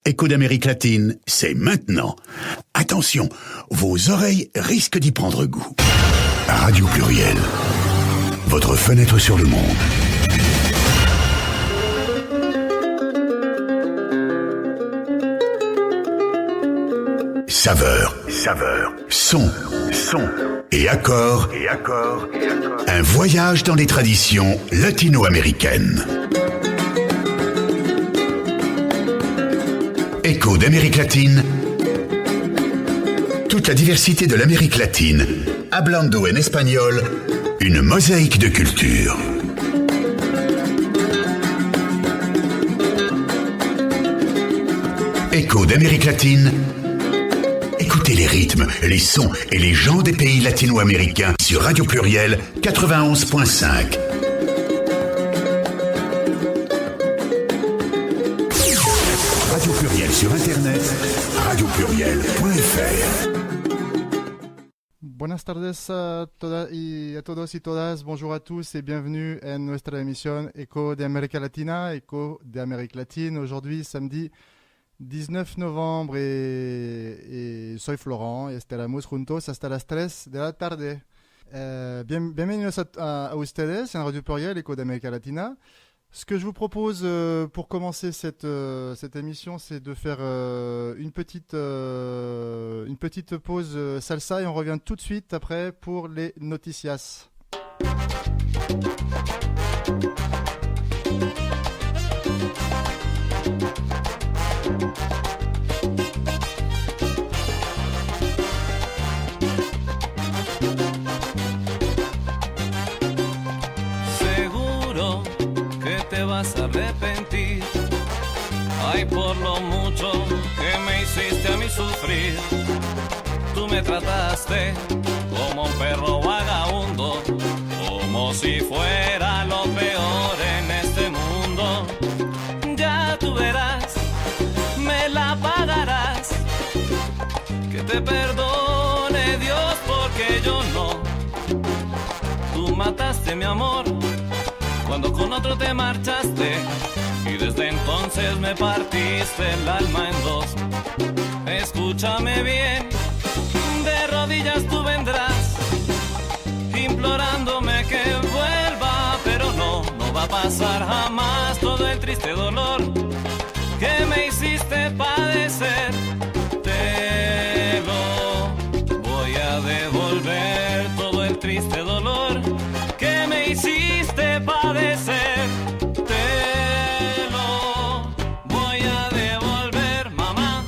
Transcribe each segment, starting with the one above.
Écho d'Amérique latine, c'est maintenant. Attention, vos oreilles risquent d'y prendre goût. Radio Pluriel, votre fenêtre sur le monde. Saveur, son et accord. Un voyage dans les traditions latino-américaines. Écho d'Amérique latine. Toute la diversité de l'Amérique latine, hablando en espagnol, une mosaïque de culture. Écho d'Amérique latine. Écoutez les rythmes, les sons et les gens des pays latino-américains sur Radio Pluriel 91.5. Radio Pluriel sur Internet, radiopluriel.fr. Buenas tardes a todos y todas, bonjour à tous et bienvenue en nuestra emisión Eco de América Latina, Eco de Amérique latine. Aujourd'hui, samedi 19 novembre y soy Florent y estaremos juntos hasta las 3 de la tarde. Bienvenidos a ustedes en Radio Pluriel, Eco de América Latina. Ce que je vous propose pour commencer cette émission, c'est de faire une petite pause salsa et on revient tout de suite après pour les noticias. Vas a arrepentir, ay, por lo mucho que me hiciste a mí sufrir. Tú me trataste como un perro vagabundo, como si fuera lo peor en este mundo. Ya tú verás, me la pagarás, que te perdone Dios porque yo no. Tú mataste mi amor cuando con otro te marchaste y desde entonces me partiste el alma en dos. Escúchame bien, de rodillas tú vendrás implorándome que vuelva, pero no va a pasar jamás todo el triste dolor que me hiciste padecer. Te lo voy a devolver, todo el triste dolor que me hiciste padecer. Te lo voy a devolver, mamá.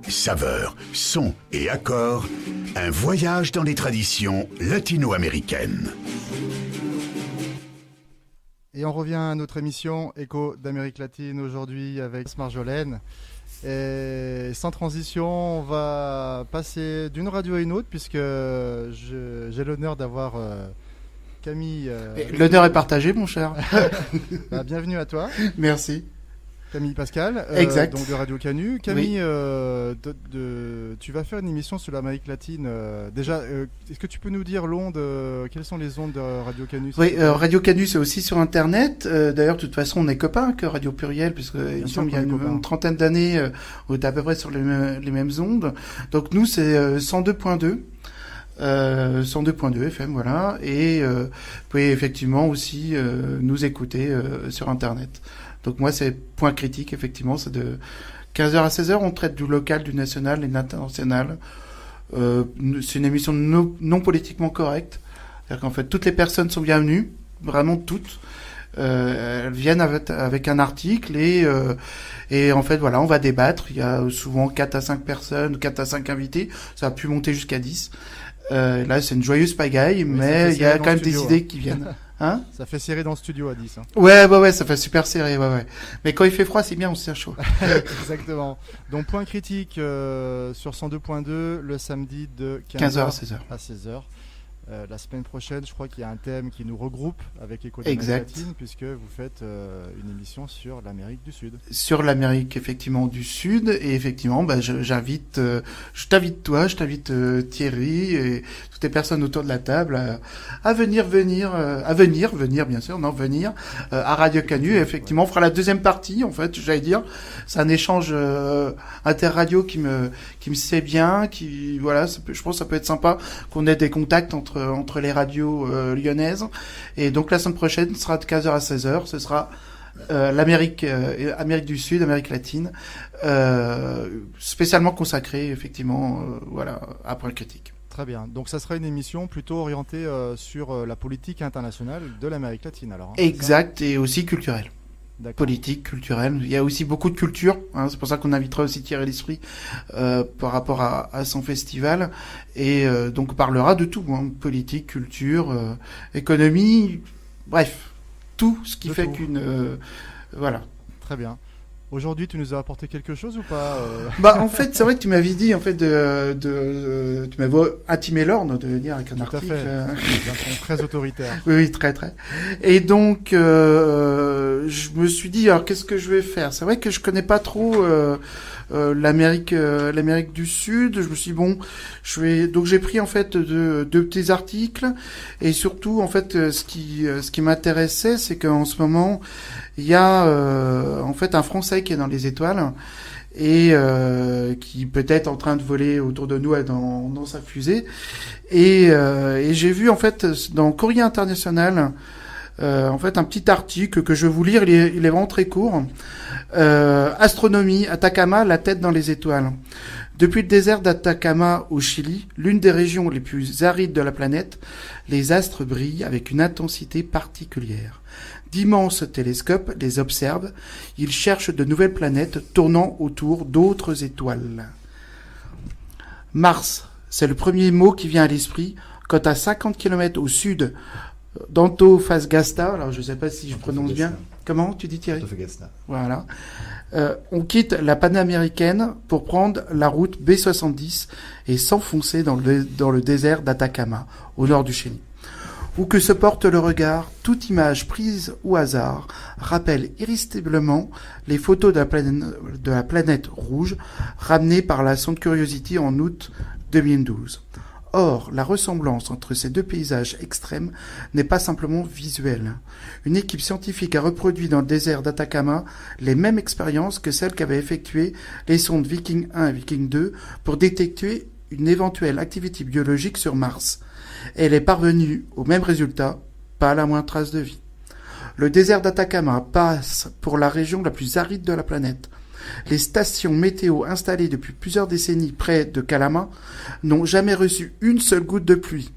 Saveur, son et accord, un voyage dans les traditions latino-américaines. Et Et on revient à notre émission Écho d'Amérique latine aujourd'hui avec Marjolaine. Et sans transition, on va passer d'une radio à une autre puisque j'ai l'honneur d'avoir Camille. L'honneur est partagé, mon cher. Bienvenue à toi. Merci. Camille Pascal, exact. Donc de Radio Canu. Camille, tu vas faire une émission sur l'Amérique latine. Déjà, est-ce que tu peux nous dire l'onde, quelles sont les ondes de Radio Canu? Oui, Radio Canu, c'est aussi sur Internet. D'ailleurs, de toute façon, on est copains que Radio Pluriel, puisque il me semble qu'il y a une trentaine d'années, on est à peu près sur les mêmes ondes. Donc nous, c'est 102.2. 102.2 FM, voilà. Et vous pouvez effectivement aussi nous écouter sur Internet. Donc moi, c'est Point Critique, effectivement, c'est de 15h à 16h, on traite du local, du national et de l'international. C'est une émission non politiquement correcte. C'est-à-dire qu'en fait, toutes les personnes sont bienvenues, vraiment toutes. Elles viennent avec un article et en fait, voilà, on va débattre. Il y a souvent 4 à 5 personnes, 4 à 5 invités. Ça a pu monter jusqu'à 10. Là, c'est une joyeuse pagaille, mais il y a quand même des idées qui viennent. Hein? Ça fait serré dans le studio à 10. Hein. Ouais, ça fait super serré, ouais. Mais quand il fait froid, c'est bien, on se tient chaud. Exactement. Donc, Point Critique sur 102.2 le samedi de 15h à 16h. La semaine prochaine, je crois qu'il y a un thème qui nous regroupe avec Écho d'Amérique latine, puisque vous faites une émission sur l'Amérique du Sud. Sur l'Amérique, effectivement, du Sud. Et effectivement, je t'invite toi, je t'invite Thierry et toutes les personnes autour de la table à venir à Radio Canu. Et effectivement, on fera la deuxième partie, en fait, j'allais dire. C'est un échange interradio qui me sait bien, je pense que ça peut être sympa qu'on ait des contacts entre les radios lyonnaises. Et donc la semaine prochaine, ce sera de 15h à 16h. Ce sera Amérique du Sud, Amérique latine, spécialement consacrée, effectivement, à Point Critique. Très bien. Donc ça sera une émission plutôt orientée sur la politique internationale de l'Amérique latine, alors. Hein, exact, et aussi culturelle. D'accord. Politique, culturelle. Il y a aussi beaucoup de culture. Hein, c'est pour ça qu'on invitera aussi Thierry L'Esprit par rapport à son festival. Et donc on parlera de tout. Hein, politique, culture, économie, bref. Tout ce qui fait qu'une... voilà. Très bien. Aujourd'hui, tu nous as apporté quelque chose ou pas En fait, c'est vrai que tu m'avais dit, en fait, tu m'avais intimé l'ordre de venir avec un article. Tout à fait. Très autoritaire. Oui, très, très. Et donc, je me suis dit, alors, qu'est-ce que je vais faire? C'est vrai que je connais pas trop l'Amérique du Sud. Je me suis dit, donc j'ai pris, en fait, deux petits articles. Et surtout, en fait, ce qui m'intéressait, c'est qu'en ce moment, il y a en fait un Français qui est dans les étoiles et qui peut être en train de voler autour de nous dans sa fusée. Et j'ai vu en fait dans Courrier International en fait un petit article que je vais vous lire. Il est vraiment très court. Astronomie, Atacama, la tête dans les étoiles. Depuis le désert d'Atacama au Chili, l'une des régions les plus arides de la planète, les astres brillent avec une intensité particulière. D'immenses télescopes les observent, ils cherchent de nouvelles planètes tournant autour d'autres étoiles. Mars, c'est le premier mot qui vient à l'esprit quand à 50 km au sud d'Antofagasta, alors je ne sais pas si je prononce bien. Comment tu dis, Thierry? Antofagasta. Voilà. On quitte la panaméricaine pour prendre la route B70 et s'enfoncer dans le désert d'Atacama, au nord du Chili. Où que se porte le regard, toute image prise au hasard rappelle irrésistiblement les photos de la planète rouge ramenées par la sonde Curiosity en août 2012. Or, la ressemblance entre ces deux paysages extrêmes n'est pas simplement visuelle. Une équipe scientifique a reproduit dans le désert d'Atacama les mêmes expériences que celles qu'avaient effectuées les sondes Viking 1 et Viking 2 pour détecter une éventuelle activité biologique sur Mars. Elle est parvenue au même résultat, pas la moindre trace de vie. Le désert d'Atacama passe pour la région la plus aride de la planète. Les stations météo installées depuis plusieurs décennies près de Calama n'ont jamais reçu une seule goutte de pluie.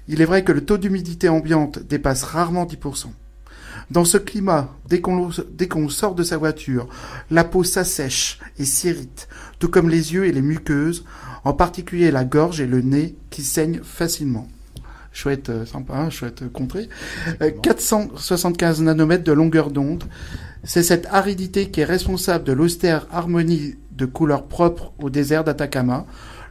Il est vrai que le taux d'humidité ambiante dépasse rarement 10%. Dans ce climat, dès qu'on sort de sa voiture, la peau s'assèche et s'irrite, tout comme les yeux et les muqueuses, en particulier la gorge et le nez qui saignent facilement. chouette sympa, chouette contrée. 475 nanomètres de longueur d'onde. C'est cette aridité qui est responsable de l'austère harmonie de couleurs propres au désert d'Atacama.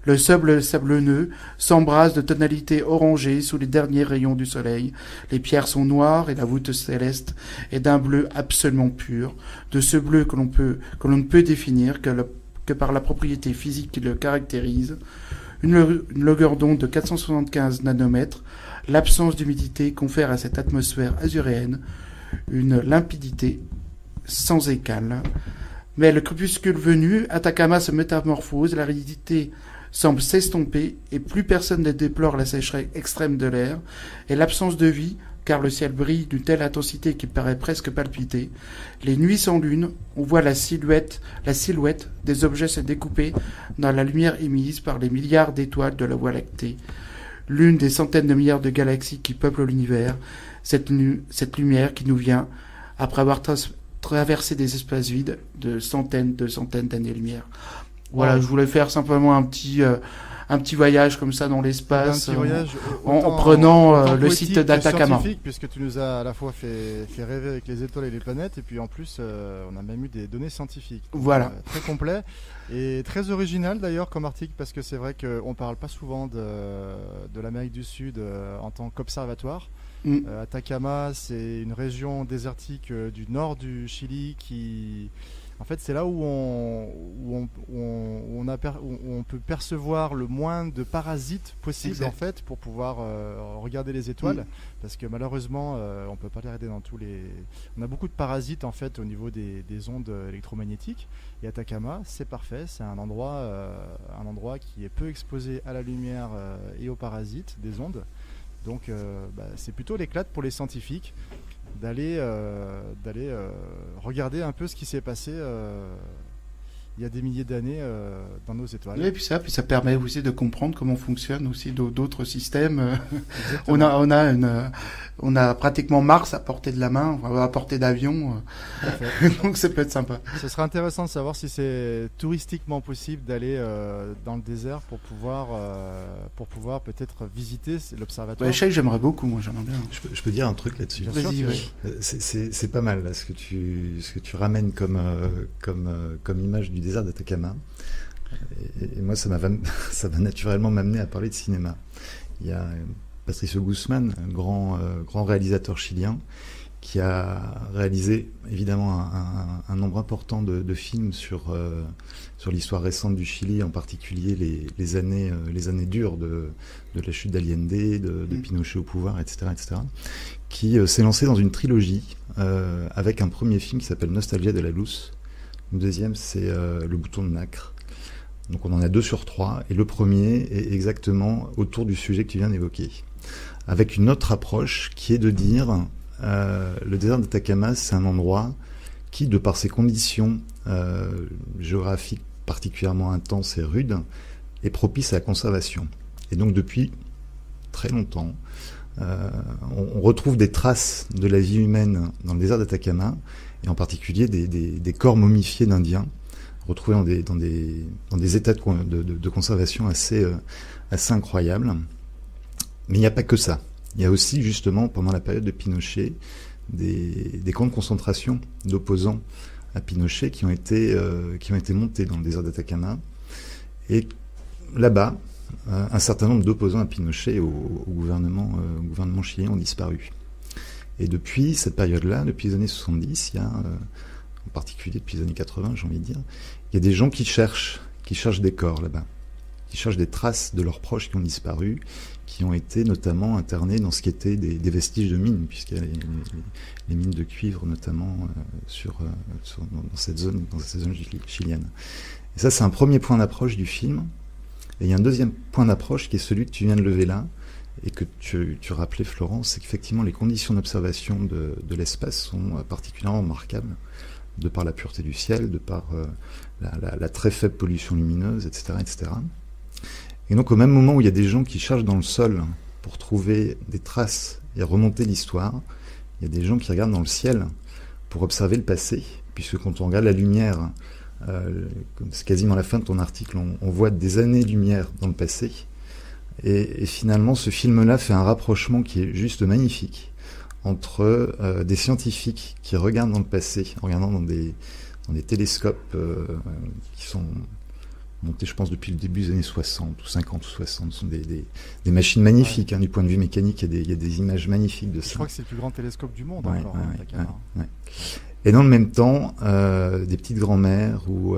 Le sable sablonneux s'embrase de tonalités orangées sous les derniers rayons du soleil. Les pierres sont noires et la voûte céleste est d'un bleu absolument pur, de ce bleu que l'on ne peut définir que par la propriété physique qui le caractérise. Une longueur d'onde de 475 nanomètres, l'absence d'humidité confère à cette atmosphère azuréenne une limpidité sans égal. Mais le crépuscule venu, Atacama se métamorphose, l'aridité semble s'estomper et plus personne ne déplore la sécheresse extrême de l'air et l'absence de vie, car le ciel brille d'une telle intensité qu'il paraît presque palpiter. Les nuits sans lune, on voit la silhouette des objets se découper dans la lumière émise par les milliards d'étoiles de la Voie lactée, l'une des centaines de milliards de galaxies qui peuplent l'univers, cette lumière qui nous vient après avoir traversé des espaces vides de centaines d'années-lumière. Voilà, je voulais faire simplement un petit voyage comme ça dans l'espace, en prenant le site d'Atacama. Puisque tu nous as à la fois fait rêver avec les étoiles et les planètes, et puis en plus on a même eu des données scientifiques. Voilà. Très complet et très original d'ailleurs comme article, parce que c'est vrai qu'on parle pas souvent de l'Amérique du Sud en tant qu'observatoire. Atacama, c'est une région désertique du nord du Chili qui... En fait, c'est là où on peut percevoir le moins de parasites possible, en fait, pour pouvoir regarder les étoiles, parce que malheureusement, on peut pas les regarder dans tous les. On a beaucoup de parasites en fait au niveau des ondes électromagnétiques. Et Atacama, c'est parfait, c'est un endroit qui est peu exposé à la lumière et aux parasites des ondes. Donc, c'est plutôt l'éclate pour les scientifiques d'aller regarder un peu ce qui s'est passé il y a des milliers d'années dans nos étoiles. Oui, et puis ça permet aussi de comprendre comment fonctionnent aussi d'autres systèmes. On a pratiquement Mars à portée de la main, à portée d'avion. Donc ça peut être sympa. Ce serait intéressant de savoir si c'est touristiquement possible d'aller dans le désert pour pouvoir peut-être visiter l'observatoire. Je sais que j'aimerais beaucoup, moi j'aimerais bien. Je peux dire un truc là-dessus. Vas-y, oui. C'est pas mal là, ce que tu ramènes comme image du désert d'Atacama. Et moi, ça va naturellement m'amener à parler de cinéma. Il y a Patricio Guzmán, un grand réalisateur chilien, qui a réalisé évidemment un nombre important de films sur l'histoire récente du Chili, en particulier les années dures de la chute d'Allende, de Pinochet au pouvoir, etc., qui s'est lancé dans une trilogie avec un premier film qui s'appelle Nostalgia de la Luz. Le deuxième, c'est Le bouton de nacre. Donc on en a 2 sur 3, et le premier est exactement autour du sujet que tu viens d'évoquer, avec une autre approche qui est de dire le désert d'Atacama, c'est un endroit qui, de par ses conditions géographiques particulièrement intenses et rudes, est propice à la conservation. Et donc depuis très longtemps, on retrouve des traces de la vie humaine dans le désert d'Atacama, et en particulier des corps momifiés d'Indiens, retrouvés dans des états de conservation assez incroyables. Mais il n'y a pas que ça. Il y a aussi, justement, pendant la période de Pinochet, des camps de concentration d'opposants à Pinochet qui ont été montés dans le désert d'Atacama. Et là-bas, un certain nombre d'opposants à Pinochet au gouvernement chilien ont disparu. Et depuis cette période-là, depuis les années 70, il y a, en particulier depuis les années 80, j'ai envie de dire, il y a des gens qui cherchent des corps là-bas, qui cherchent des traces de leurs proches qui ont disparu, qui ont été notamment internés dans ce qui était des vestiges de mines, puisqu'il y a les mines de cuivre notamment dans cette zone chilienne. Et ça, c'est un premier point d'approche du film. Et il y a un deuxième point d'approche qui est celui que tu viens de lever là, et que tu rappelais, Florence, c'est qu'effectivement les conditions d'observation de l'espace sont particulièrement remarquables, de par la pureté du ciel, de par la très faible pollution lumineuse, etc., etc. Et donc au même moment où il y a des gens qui cherchent dans le sol pour trouver des traces et remonter l'histoire, il y a des gens qui regardent dans le ciel pour observer le passé, puisque quand on regarde la lumière, c'est quasiment la fin de ton article, on voit des années-lumière dans le passé, Et finalement, ce film-là fait un rapprochement qui est juste magnifique entre des scientifiques qui regardent dans le passé, en regardant dans des télescopes qui sont montés, je pense, depuis le début des années 60 ou 50 ou 60. Ce sont des machines magnifiques, du point de vue mécanique. Il y a des images magnifiques de ça. Je crois que c'est le plus grand télescope du monde. Ouais, encore, ouais. Et dans le même temps, des petites grand-mères ou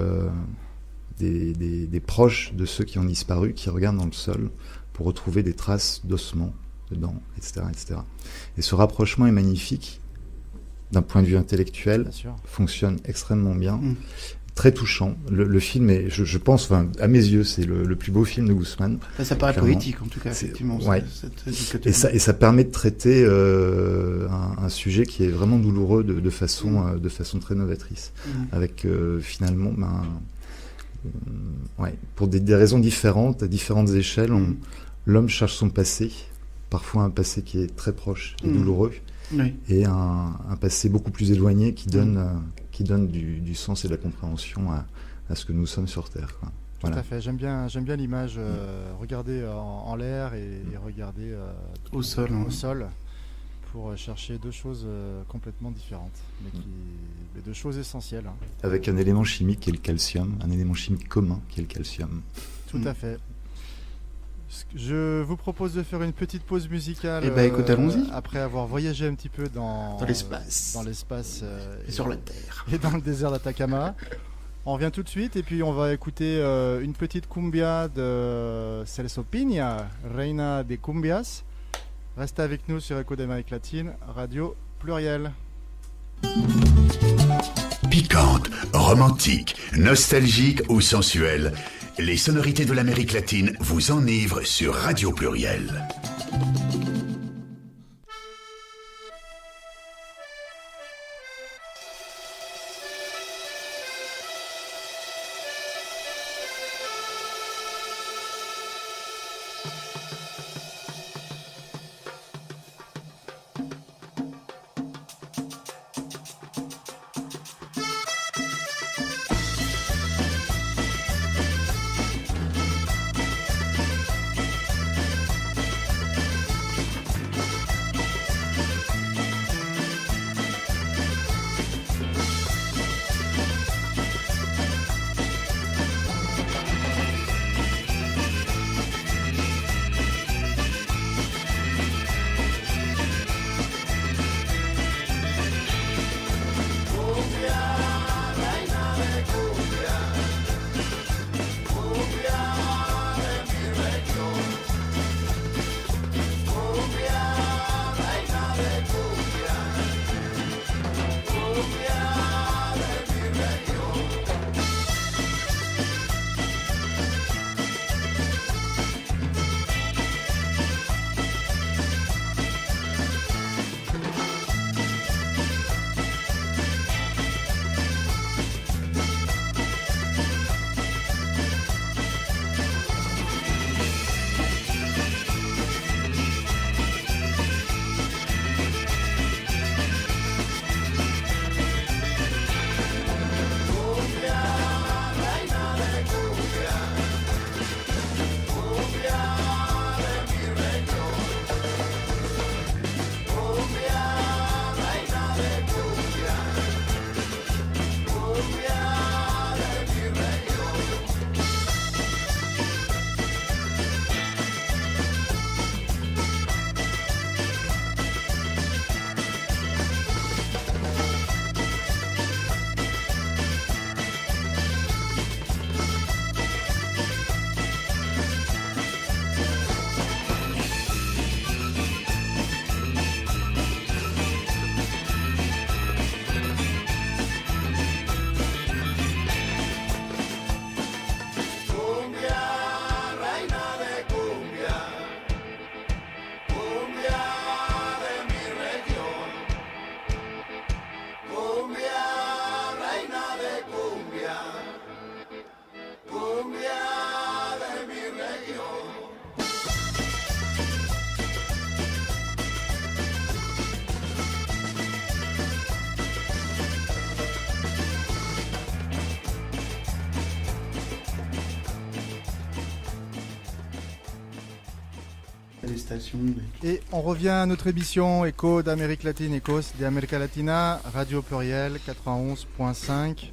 des proches de ceux qui ont disparu qui regardent dans le sol pour retrouver des traces d'ossements dedans, etc., etc. Et ce rapprochement est magnifique d'un point de vue intellectuel, fonctionne extrêmement bien, très touchant. Le film est, je pense, enfin, à mes yeux, c'est le plus beau film de Guzman. Ça paraît poétique, en tout cas, effectivement. Ouais. Et ça permet de traiter un sujet qui est vraiment douloureux de façon très novatrice, avec finalement, pour des raisons différentes, à différentes échelles, l'homme cherche son passé, parfois un passé qui est très proche et douloureux, et un passé beaucoup plus éloigné qui donne du sens et de la compréhension à ce que nous sommes sur Terre, quoi. Tout à fait, j'aime bien l'image, regarder en l'air et regarder au sol pour chercher deux choses complètement différentes, mais deux choses essentielles. Avec un élément chimique qui est le calcium, un élément chimique commun qui est le calcium. Tout à fait. Je vous propose de faire une petite pause musicale. Écoute, allons-y. Après avoir voyagé un petit peu dans l'espace et sur la Terre et dans le désert d'Atacama. On revient tout de suite et puis on va écouter une petite cumbia de Celso Piña, Reina de Cumbias. Restez avec nous sur Echo d'Amérique latine, Radio Pluriel. Piquante, romantique, nostalgique ou sensuelle, les sonorités de l'Amérique latine vous enivrent sur Radio Pluriel. manifestations. Et on revient à notre émission Écho d'Amérique latine, Ecos de América Latina, Radio Pluriel 91.5,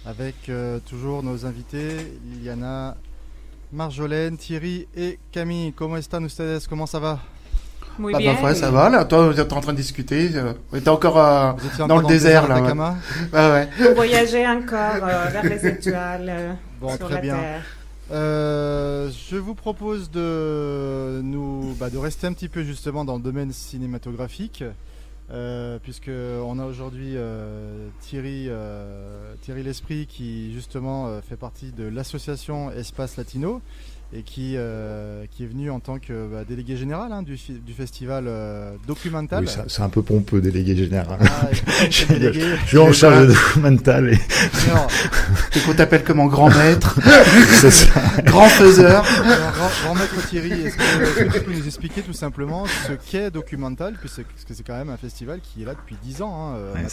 avec toujours nos invités, Liliana, Marjolaine, Thierry et Camille. Comment están ustedes? Comment ça va? Muy Bah, bien. ma foi, ça va, là. Toi, vous êtes en train de discuter. On était encore Vous étiez dans le désert, là. d'Atacama? Ouais. Vous voyagez encore vers les étoiles Bon, sur très la bien. Terre. Je vous propose de rester un petit peu justement dans le domaine cinématographique, puisque on a aujourd'hui Thierry L'Esprit qui justement fait partie de l'association Espace Latino et qui est venu en tant que délégué général du festival Documental. Oui, c'est un peu pompeux, délégué général. Ah, délégué. Je suis en charge de Documental et Alors, Et qu'on t'appelle comme un grand maître, c'est ça. grand faiseur. Grand maître Thierry, est-ce que tu peux nous expliquer tout simplement ce qu'est Documental, parce que c'est quand même un festival qui est là depuis 10 ans. Ouais,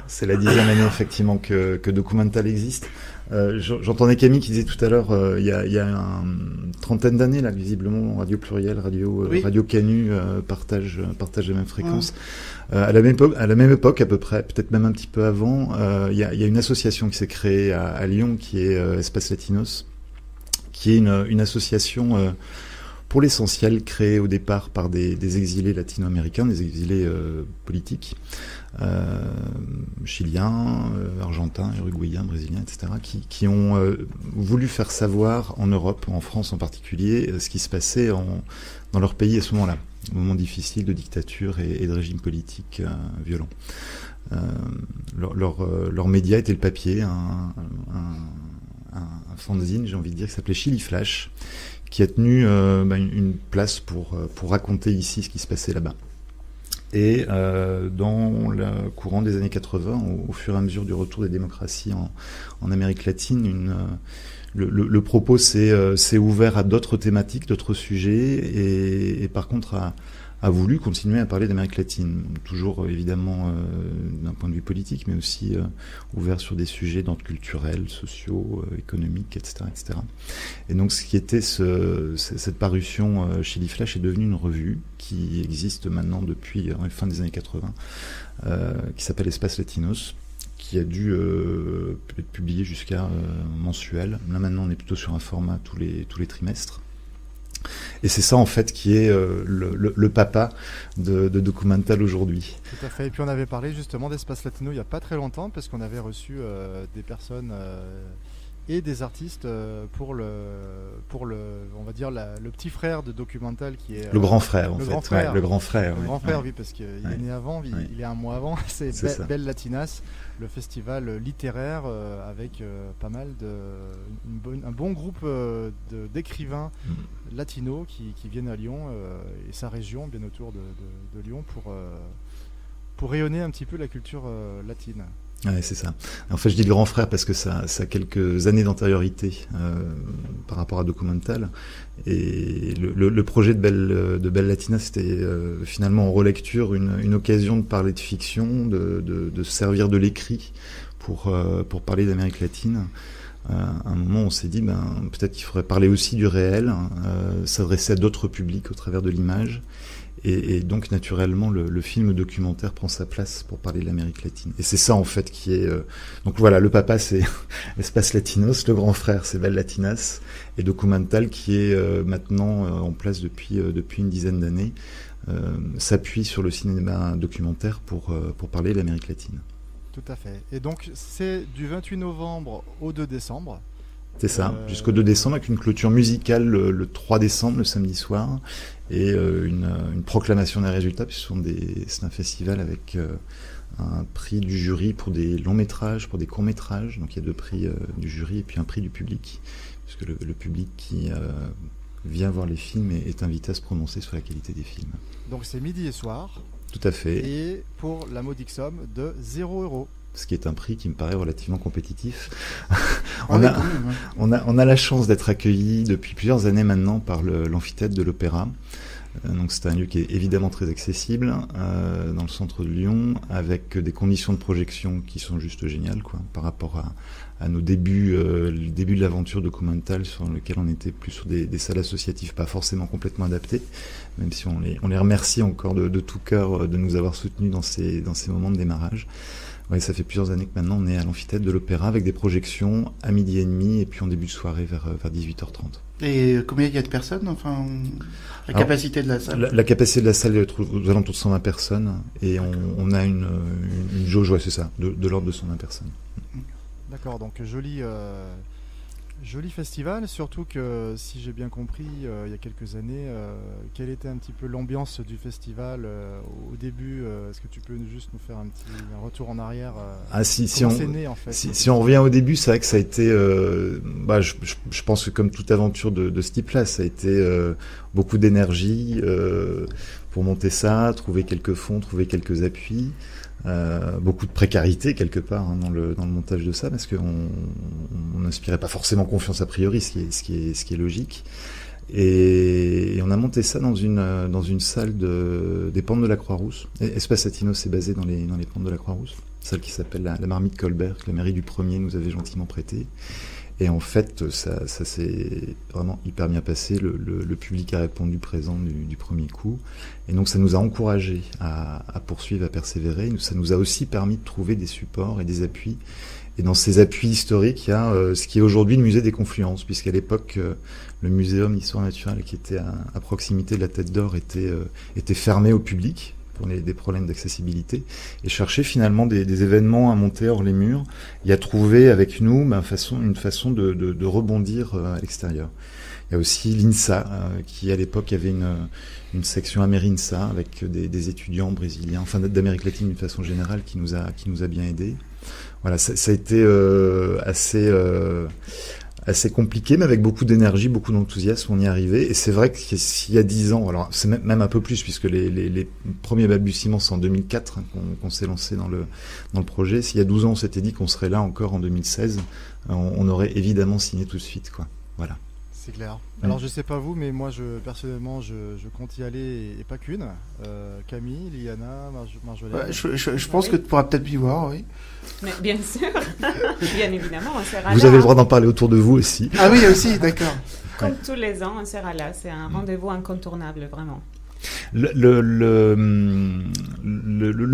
c'est la 10e année effectivement que Documental existe. J'entendais Camille qui disait tout à l'heure, il y a une trentaine d'années là, visiblement, Radio Pluriel, Radio Canu partage la même fréquence. À la même époque à peu près, peut-être même un petit peu avant, il y a une association qui s'est créée à Lyon qui est Espace Latinos, qui est une association pour l'essentiel créée au départ par des exilés latino-américains, des exilés politiques, chiliens, argentins, uruguayens, brésiliens, etc., qui ont voulu faire savoir en Europe, en France en particulier, ce qui se passait dans leur pays à ce moment-là, au moment difficile de dictature et de régime politique violent. Leur média était le papier, un fanzine, j'ai envie de dire, qui s'appelait Chili Flash, qui a tenu une place pour raconter ici ce qui se passait là-bas. Et dans le courant des années 80, au fur et à mesure du retour des démocraties en Amérique latine, le propos s'est ouvert à d'autres thématiques, d'autres sujets, et par contre a voulu continuer à parler d'Amérique latine, toujours évidemment d'un point de vue politique, mais aussi ouvert sur des sujets d'ordre culturel, sociaux, économiques, etc., etc. Et donc ce qui était cette parution Chili Flash est devenue une revue qui existe maintenant depuis la fin des années 80, qui s'appelle Espace Latinos, qui a dû être publié jusqu'à mensuel. Là maintenant on est plutôt sur un format tous les trimestres. Et c'est ça en fait qui est le papa de Documental aujourd'hui. Tout à fait. Et puis on avait parlé justement d'Espace Latino il n'y a pas très longtemps, parce qu'on avait reçu des personnes et des artistes pour le on va dire le petit frère de Documental qui est le grand frère en le fait. grand frère. Ouais, le grand frère. Le oui. grand frère, Ouais. oui, parce qu'il Ouais. est né avant, il est un mois avant. C'est ça. Belle Latinas, le festival littéraire avec pas mal un bon groupe d'écrivains latinos qui viennent à Lyon et sa région, bien autour de Lyon, pour rayonner un petit peu la culture latine. Ouais, c'est ça. En fait, je dis le grand frère parce que ça a quelques années d'antériorité par rapport à Documental. Et le projet de Belle Latina, c'était finalement en relecture une occasion de parler de fiction, de se servir de l'écrit pour parler d'Amérique latine. À un moment, on s'est dit, peut-être qu'il faudrait parler aussi du réel, s'adresser à d'autres publics au travers de l'image. Et donc, naturellement, le film documentaire prend sa place pour parler de l'Amérique latine. Et c'est ça, en fait, qui est... Donc voilà, le papa, c'est Espace Latinos, le grand frère, c'est Belle Latinas, et Documental, qui est maintenant en place depuis une dizaine d'années, s'appuie sur le cinéma documentaire pour parler de l'Amérique latine. Tout à fait. Et donc, c'est du 28 novembre au 2 décembre. C'est ça, jusqu'au 2 décembre, avec une clôture musicale le 3 décembre, le samedi soir, et une proclamation des résultats, puisque c'est un festival avec un prix du jury pour des longs métrages, pour des courts métrages, donc il y a 2 prix du jury et puis un prix du public, puisque le public qui vient voir les films est invité à se prononcer sur la qualité des films. Donc c'est midi et soir. Tout à fait. Et pour la modique somme de 0 €. Ce qui est un prix qui me paraît relativement compétitif. On a la chance d'être accueillis depuis plusieurs années maintenant par l'amphithéâtre de l'Opéra, Donc c'est un lieu qui est évidemment très accessible dans le centre de Lyon, avec des conditions de projection qui sont juste géniales, quoi, par rapport à nos débuts, le début de l'aventure documentale sur lequel on était plus sur des salles associatives pas forcément complètement adaptées, même si on les remercie encore de tout cœur de nous avoir soutenus dans ces moments de démarrage. Ouais, ça fait plusieurs années que maintenant on est à l'amphithéâtre de l'Opéra avec des projections à 12h30 et puis en début de soirée vers 18h30. Et combien il y a de personnes, enfin, la capacité de la salle? La capacité de la salle est aux alentours de 120 personnes et on a une jauge, ouais, c'est ça, de l'ordre de 120 personnes. D'accord, donc joli festival, surtout que si j'ai bien compris, il y a quelques années, quelle était un petit peu l'ambiance du festival au début? Est-ce que tu peux juste nous faire un retour en arrière? Si comment c'est né, en fait, si on revient au début, c'est vrai que ça a été, je pense que comme toute aventure de ce type-là, ça a été beaucoup d'énergie pour monter ça, trouver quelques fonds, trouver quelques appuis. Beaucoup de précarité quelque part dans le montage de ça, parce qu'on n'inspirait pas forcément confiance a priori, ce qui est logique. Et on a monté ça dans une salle des Pentes de la Croix-Rousse. Espace Latino, c'est basé dans les Pentes de la Croix-Rousse, salle qui s'appelle la Marmite Colbert, que la mairie du 1er nous avait gentiment prêtée. Et en fait, ça s'est vraiment hyper bien passé. Le public a répondu présent du premier coup. Et donc, ça nous a encouragés à poursuivre, à persévérer. Ça nous a aussi permis de trouver des supports et des appuis. Et dans ces appuis historiques, il y a ce qui est aujourd'hui le musée des Confluences, puisqu'à l'époque, le muséum d'histoire naturelle qui était à proximité de la Tête d'Or était fermé au public pour des problèmes d'accessibilité, et chercher finalement des événements à monter hors les murs, et à trouver avec nous une façon de rebondir à l'extérieur. Il y a aussi l'INSA, qui à l'époque avait une section Amerinsa, avec des étudiants brésiliens, enfin d'Amérique latine d'une façon générale, qui nous a bien aidés. Voilà, ça a été assez compliqué, mais avec beaucoup d'énergie, beaucoup d'enthousiasme, on y est arrivé. Et c'est vrai que s'il y a 10 ans, alors c'est même un peu plus, puisque les premiers balbutiements, c'est en 2004 qu'on s'est lancé dans le projet. S'il y a 12 ans, on s'était dit qu'on serait là encore en 2016, on aurait évidemment signé tout de suite, quoi. Voilà. C'est clair. Alors je sais pas vous, mais moi personnellement je compte y aller, et pas qu'une. Camille, Liana, Marjolaine. Ouais, je pense que tu pourras peut-être y voir, oui. Mais bien sûr, bien évidemment, on sera là. Vous avez le droit d'en parler autour de vous aussi. Ah oui, aussi, d'accord. Comme tous les ans, on sera là. C'est un rendez-vous incontournable, vraiment. Le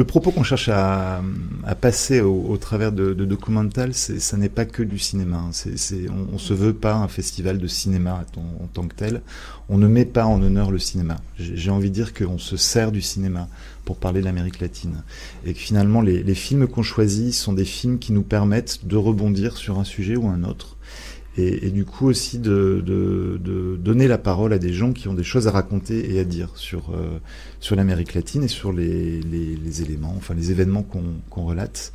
propos qu'on cherche à passer au travers de Documental, ça n'est pas que du cinéma. On se veut pas un festival de cinéma en tant que tel. On ne met pas en honneur le cinéma. J'ai envie de dire qu'on se sert du cinéma pour parler de l'Amérique latine. Et que finalement, les films qu'on choisit sont des films qui nous permettent de rebondir sur un sujet ou un autre. Et du coup aussi de donner la parole à des gens qui ont des choses à raconter et à dire sur l'Amérique latine et sur les éléments, enfin les événements qu'on relate.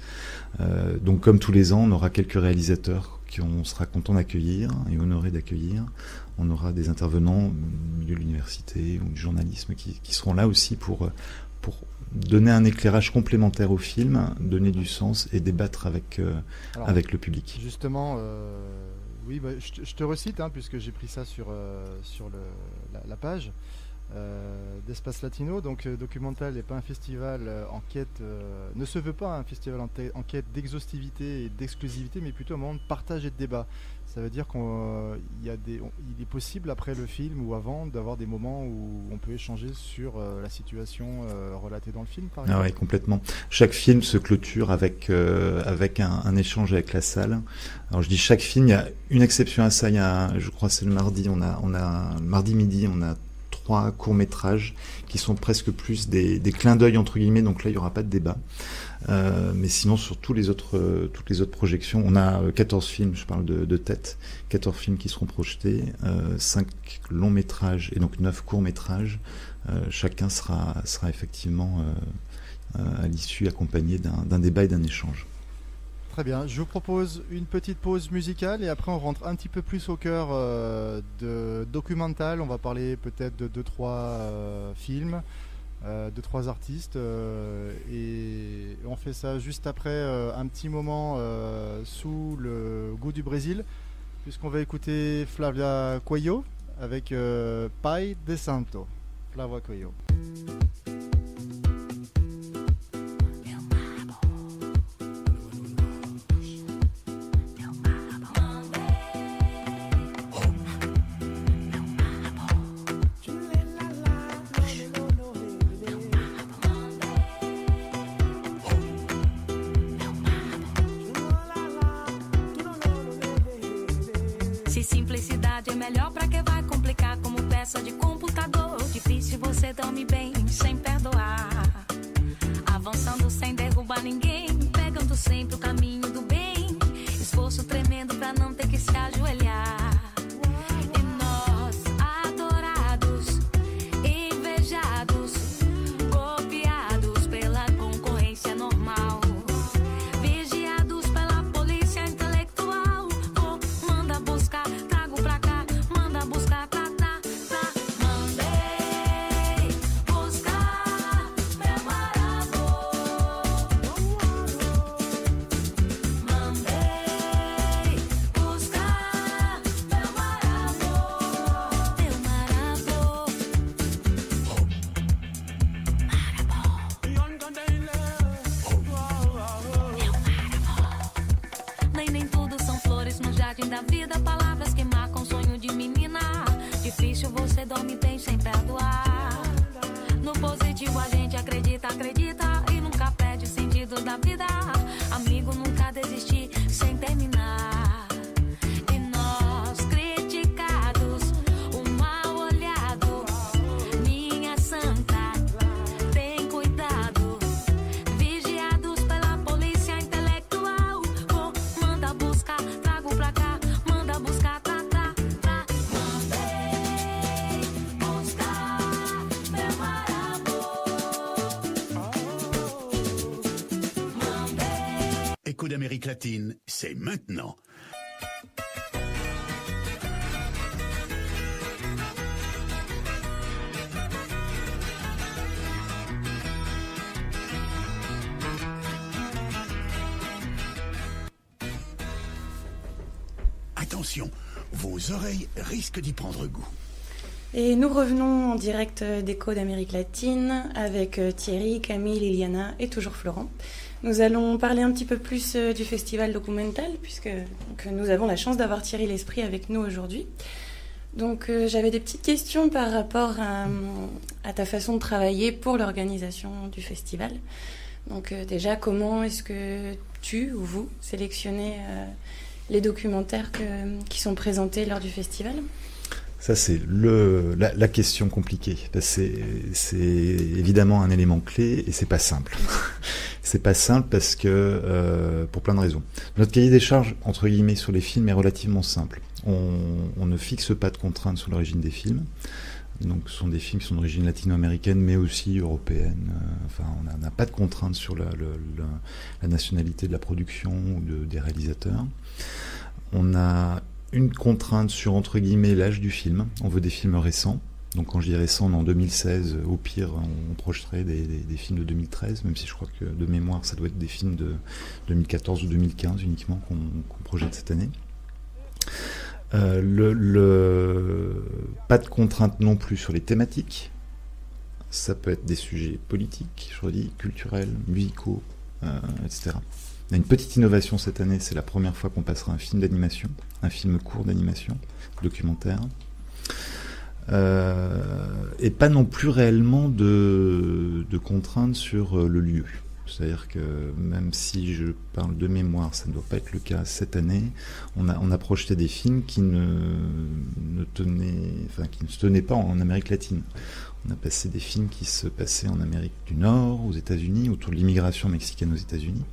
Donc comme tous les ans, on aura quelques réalisateurs qu'on sera content d'accueillir et honoré d'accueillir. On aura des intervenants du milieu de l'université ou du journalisme qui seront là aussi pour donner un éclairage complémentaire au film, donner du sens et débattre avec le public. Justement, oui, je te recite, puisque j'ai pris ça sur la page d'Espace Latino. Donc Documental n'est pas un festival ne se veut pas un festival en quête d'exhaustivité et d'exclusivité, mais plutôt un moment de partage et de débat. Ça veut dire il est possible après le film ou avant d'avoir des moments où on peut échanger sur la situation relatée dans le film, par exemple. Ah oui, complètement. Chaque film se clôture avec un échange avec la salle. Alors je dis chaque film, il y a une exception à ça. Je crois que c'est le mardi. On a le mardi midi, on a 3 courts-métrages qui sont presque plus des clins d'œil entre guillemets. Donc là, il y aura pas de débat. Mais sinon, sur toutes les autres projections, on a 14 films, je parle de tête, 14 films qui seront projetés, 5 longs métrages et donc 9 courts métrages. Chacun sera effectivement à l'issue accompagné d'un débat et d'un échange. Très bien, je vous propose une petite pause musicale et après on rentre un petit peu plus au cœur de Documental. On va parler peut-être de 2-3 films, 2-3 artistes et on fait ça juste après un petit moment sous le goût du Brésil, puisqu'on va écouter Flavia Coelho avec Pai de Santo. Flava Coyo. Se simplicidade é melhor, pra que vai complicar como peça de computador? Difícil você dorme bem, sem perdoar. Avançando sem derrubar ninguém, pegando sempre o caminho do bem. Esforço tremendo pra não ter que se ajoelhar. E nós, adorados, invejados, copiados pela concorrência normal. Vigiados pela polícia intelectual. Oh, manda buscar, trago pra cá, manda buscar, tá. Mandei buscar meu marabô. Mandei buscar meu marabô. Meu marabô. Nem tudo são flores no jardim da vida. Palavras que marcam sonho de menina. Difícil você dorme bem sem perdoar. No positivo a gente acredita e nunca perde o sentido da vida. Amigo, nunca desistir sem terminar. E nós criticados, o mal olhado. Minha santa, tem cuidado. Vigiados pela polícia intelectual. Oh, manda buscar, trago pra cá, manda buscar, tá. Mandei buscar meu marabô. Mandei. Écho d'Amérique latine, c'est maintenant. Attention, vos oreilles risquent d'y prendre goût. Et nous revenons en direct d'Écho d'Amérique latine avec Thierry, Camille, Liliana et toujours Florent. Nous allons parler un petit peu plus du festival documental puisque nous avons la chance d'avoir Thierry L'Esprit avec nous aujourd'hui. Donc j'avais des petites questions par rapport à ta façon de travailler pour l'organisation du festival. Donc déjà, comment est-ce que tu ou vous sélectionnez les documentaires qui sont présentés lors du festival ? Ça, c'est la question compliquée. C'est évidemment un élément clé et c'est pas simple. C'est pas simple parce que, pour plein de raisons. Notre cahier des charges, entre guillemets, sur les films est relativement simple. On ne fixe pas de contraintes sur l'origine des films. Donc, ce sont des films qui sont d'origine latino-américaine, mais aussi européenne. Enfin, on n'a pas de contraintes sur la nationalité de la production ou des réalisateurs. On a une contrainte sur, entre guillemets, l'âge du film. On veut des films récents. Donc quand je dis récents, en 2016, au pire, on projeterait des films de 2013, même si je crois que de mémoire, ça doit être des films de 2014 ou 2015 uniquement qu'on projette cette année. Pas de contrainte non plus sur les thématiques. Ça peut être des sujets politiques, je redis, culturels, musicaux, etc. On a une petite innovation cette année, c'est la première fois qu'on passera un film d'animation, un film court d'animation, documentaire. Et pas non plus réellement de contraintes sur le lieu. C'est-à-dire que même si je parle de mémoire, ça ne doit pas être le cas cette année, on a projeté des films qui ne se tenaient pas en Amérique latine. On a passé des films qui se passaient en Amérique du Nord, aux États-Unis, autour de l'immigration mexicaine aux États-Unis.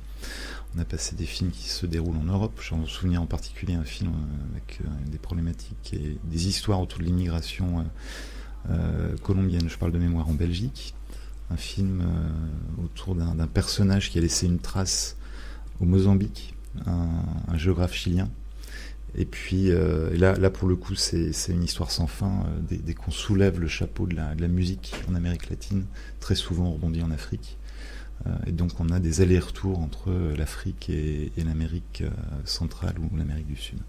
On a passé des films qui se déroulent en Europe. J'en souviens en particulier un film avec des problématiques et des histoires autour de l'immigration colombienne. Je parle de mémoire en Belgique. Un film autour d'un personnage qui a laissé une trace au Mozambique, un géographe chilien. Et puis là pour le coup, c'est une histoire sans fin. Dès qu'on soulève le chapeau de la musique en Amérique latine, très souvent on rebondit en Afrique. Et donc on a des allers-retours entre l'Afrique et l'Amérique centrale ou l'Amérique du Sud.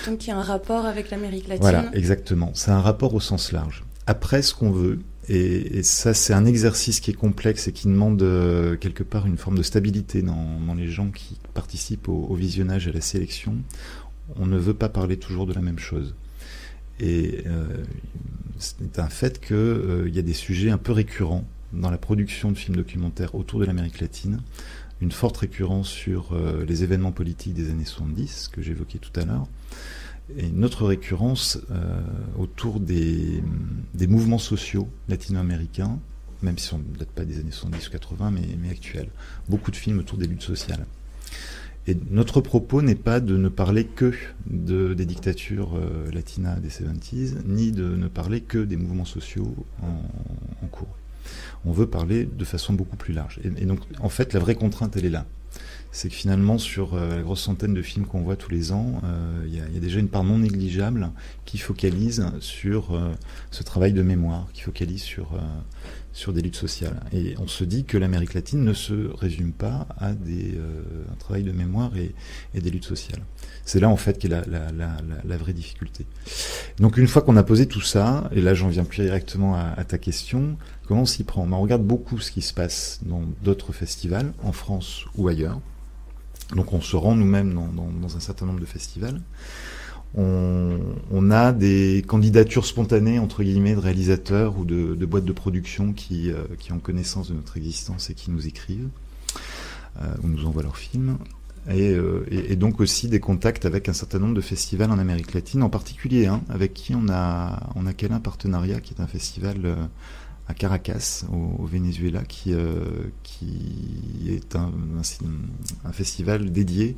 Donc il y a un rapport avec l'Amérique latine. Voilà, exactement. C'est un rapport au sens large. Après, ce qu'on veut, Et ça, c'est un exercice qui est complexe et qui demande quelque part une forme de stabilité dans les gens qui participent au visionnage et à la sélection. On ne veut pas parler toujours de la même chose. Et c'est un fait qu'il y a des sujets un peu récurrents dans la production de films documentaires autour de l'Amérique latine. Une forte récurrence sur les événements politiques des années 70, que j'évoquais tout à l'heure. Et une autre récurrence autour des mouvements sociaux latino-américains, même si on ne date pas des années 70 ou 80, mais actuels. Beaucoup de films autour des luttes sociales. Et notre propos n'est pas de ne parler que des dictatures latinas des 70s, ni de ne parler que des mouvements sociaux en cours. On veut parler de façon beaucoup plus large. Et donc, en fait, la vraie contrainte, elle est là. C'est que finalement, sur la grosse centaine de films qu'on voit tous les ans, il y a déjà une part non négligeable qui focalise sur ce travail de mémoire, qui focalise sur des luttes sociales. Et on se dit que l'Amérique latine ne se résume pas à un travail de mémoire et des luttes sociales. C'est là, en fait, qu'est la vraie difficulté. Donc, une fois qu'on a posé tout ça, et là, j'en viens plus directement à ta question, comment on s'y prend ? On regarde beaucoup ce qui se passe dans d'autres festivals, en France ou ailleurs. Donc on se rend nous-mêmes dans un certain nombre de festivals. On a des candidatures spontanées, entre guillemets, de réalisateurs ou de boîtes de production qui ont connaissance de notre existence et qui nous écrivent, ou nous envoient leurs films. Et donc aussi des contacts avec un certain nombre de festivals en Amérique latine, en particulier avec qui on a calé un partenariat, qui est un festival à Caracas, au Venezuela, qui est un festival dédié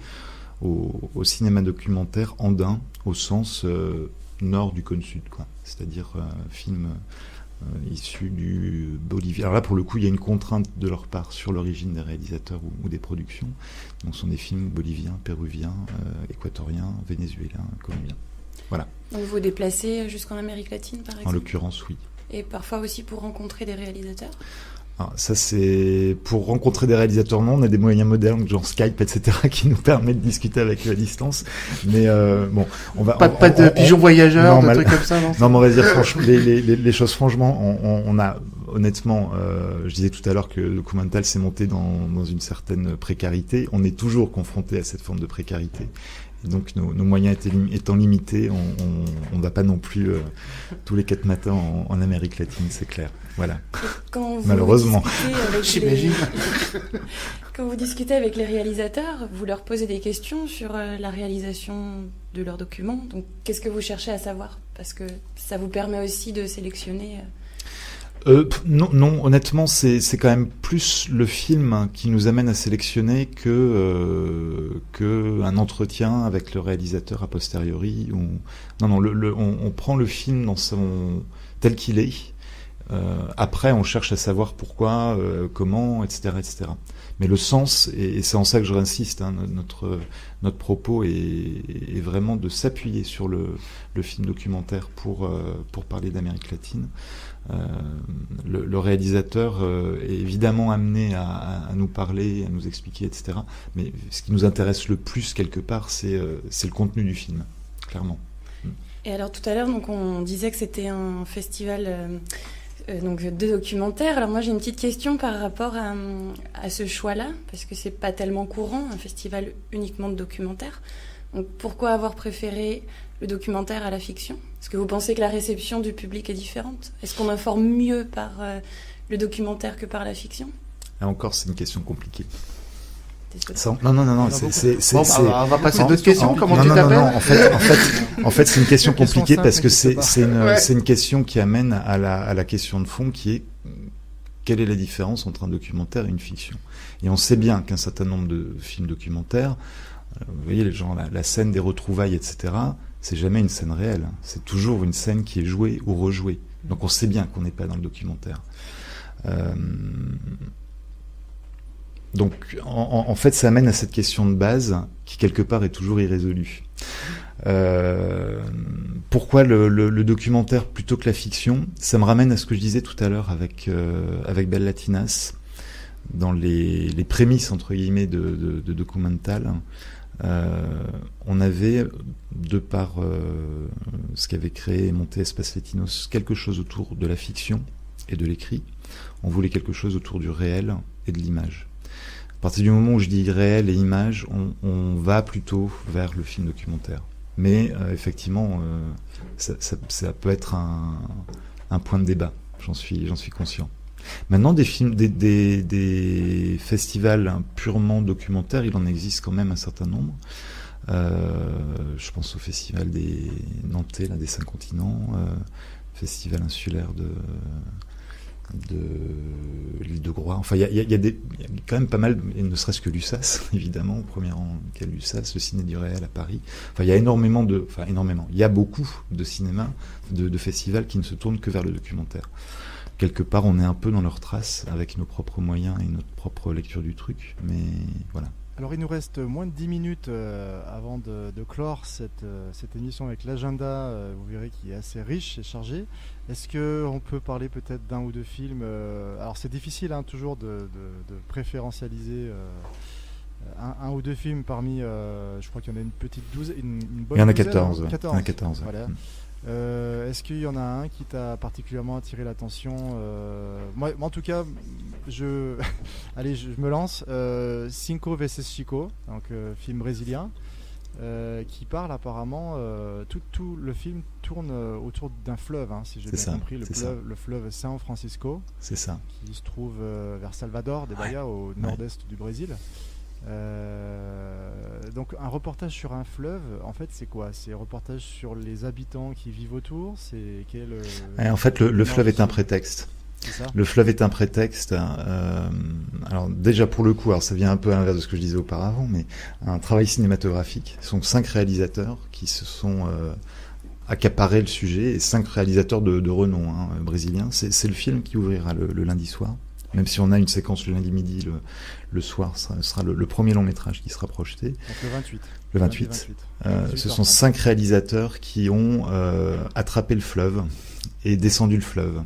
au cinéma documentaire andin, au sens nord du cône sud, quoi. C'est-à-dire films issus du Bolivie. Alors là, pour le coup, il y a une contrainte de leur part sur l'origine des réalisateurs ou des productions. Donc, ce sont des films boliviens, péruviens, équatoriens, vénézuéliens, colombiens. Voilà. Donc, vous vous déplacez jusqu'en Amérique latine, par exemple ? En l'occurrence, oui. Et parfois aussi pour rencontrer des réalisateurs ? Alors, ça, c'est pour rencontrer des réalisateurs, non, on a des moyens modernes, genre Skype, etc., qui nous permettent de discuter avec eux à distance. Mais bon, on va pas de pigeons voyageurs, de trucs comme ça, non ? Non, mais on va dire franchement, les choses franchement, on a honnêtement, je disais tout à l'heure que le documental s'est monté dans une certaine précarité. On est toujours confronté à cette forme de précarité. Et donc nos moyens étant limités, on ne va pas non plus tous les 4 matins en Amérique latine, c'est clair. Voilà. Malheureusement. J'imagine. Quand vous discutez avec les réalisateurs, vous leur posez des questions sur la réalisation de leurs documents. Donc, qu'est-ce que vous cherchez à savoir ? Parce que ça vous permet aussi de sélectionner. Non, honnêtement, c'est quand même plus le film qui nous amène à sélectionner que un entretien avec le réalisateur a posteriori. On prend le film tel qu'il est. Après, on cherche à savoir pourquoi, comment, etc., etc. Mais le sens, et c'est en ça que je réinsiste, notre propos est vraiment de s'appuyer sur le film documentaire pour parler d'Amérique latine. Le réalisateur est évidemment amené à nous parler, à nous expliquer, etc. Mais ce qui nous intéresse le plus, quelque part, c'est le contenu du film, clairement. Et alors, tout à l'heure, donc, on disait que c'était un festival... donc de documentaires. Alors moi j'ai une petite question par rapport à ce choix-là, parce que c'est pas tellement courant, un festival uniquement de documentaires. Donc pourquoi avoir préféré le documentaire à la fiction ? Est-ce que vous pensez que la réception du public est différente ? Est-ce qu'on informe mieux par le documentaire que par la fiction ? Là encore, c'est une question compliquée. Non, on va passer à d'autres questions. Comment tu t'appelles ? Non. En fait, c'est une question compliquée parce que c'est une question qui amène à la question de fond qui est quelle est la différence entre un documentaire et une fiction ? Et on sait bien qu'un certain nombre de films documentaires, vous voyez, les gens, la scène des retrouvailles, etc., c'est jamais une scène réelle. C'est toujours une scène qui est jouée ou rejouée. Donc on sait bien qu'on n'est pas dans le documentaire. Donc, en fait, ça amène à cette question de base qui, quelque part, est toujours irrésolue. Pourquoi le documentaire plutôt que la fiction ? Ça me ramène à ce que je disais tout à l'heure avec Belles Latinas, dans les prémices, entre guillemets, de documental. On avait, de par ce qu'avait créé et monté Espace Latinos, quelque chose autour de la fiction et de l'écrit. On voulait quelque chose autour du réel et de l'image. À partir du moment où je dis réel et image, on va plutôt vers le film documentaire. Mais effectivement, ça peut être un point de débat, j'en suis conscient. Maintenant, des festivals purement documentaires, il en existe quand même un certain nombre. Je pense au festival des Nantais, là, des 5 continents, festival insulaire de l'île de Groix. Enfin, il y a quand même pas mal, et ne serait-ce que l'USAS, évidemment, au premier rang, quel l'USAS, le ciné du réel à Paris. Enfin, il y a énormément. Il y a beaucoup de cinéma, de festivals qui ne se tournent que vers le documentaire. Quelque part, on est un peu dans leurs traces avec nos propres moyens et notre propre lecture du truc, mais voilà. Alors il nous reste moins de 10 minutes avant de clore cette émission avec l'agenda, vous verrez, qui est assez riche et chargé. Est-ce qu'on peut parler peut-être d'un ou deux films alors c'est difficile toujours de préférentialiser un ou deux films parmi, je crois qu'il y en a une petite douzaine, une bonne douzaine. Il y en a 14. 14. Voilà. Est-ce qu'il y en a un qui t'a particulièrement attiré l'attention? Moi, en tout cas, allez, je me lance. Cinco Veces Chico, donc film brésilien, qui parle apparemment. Tout le film tourne autour d'un fleuve, si j'ai bien compris, le fleuve São Francisco. C'est ça. Qui se trouve vers Salvador de Bahia, au nord-est du Brésil. Donc un reportage sur un fleuve, en fait c'est quoi? C'est un reportage sur les habitants qui vivent autour? C'est en fait le fleuve est un prétexte. Le fleuve est un prétexte. Alors déjà pour le coup, alors ça vient un peu à l'inverse de ce que je disais auparavant, mais un travail cinématographique. Ce sont 5 réalisateurs qui se sont accaparés le sujet, et 5 réalisateurs de renom brésiliens. C'est le film qui ouvrira le lundi soir. Même si on a une séquence le lundi midi, le soir, ça sera le premier long métrage qui sera projeté. Donc le 28. Le 28. Ce sont 5 réalisateurs qui ont attrapé le fleuve et descendu le fleuve.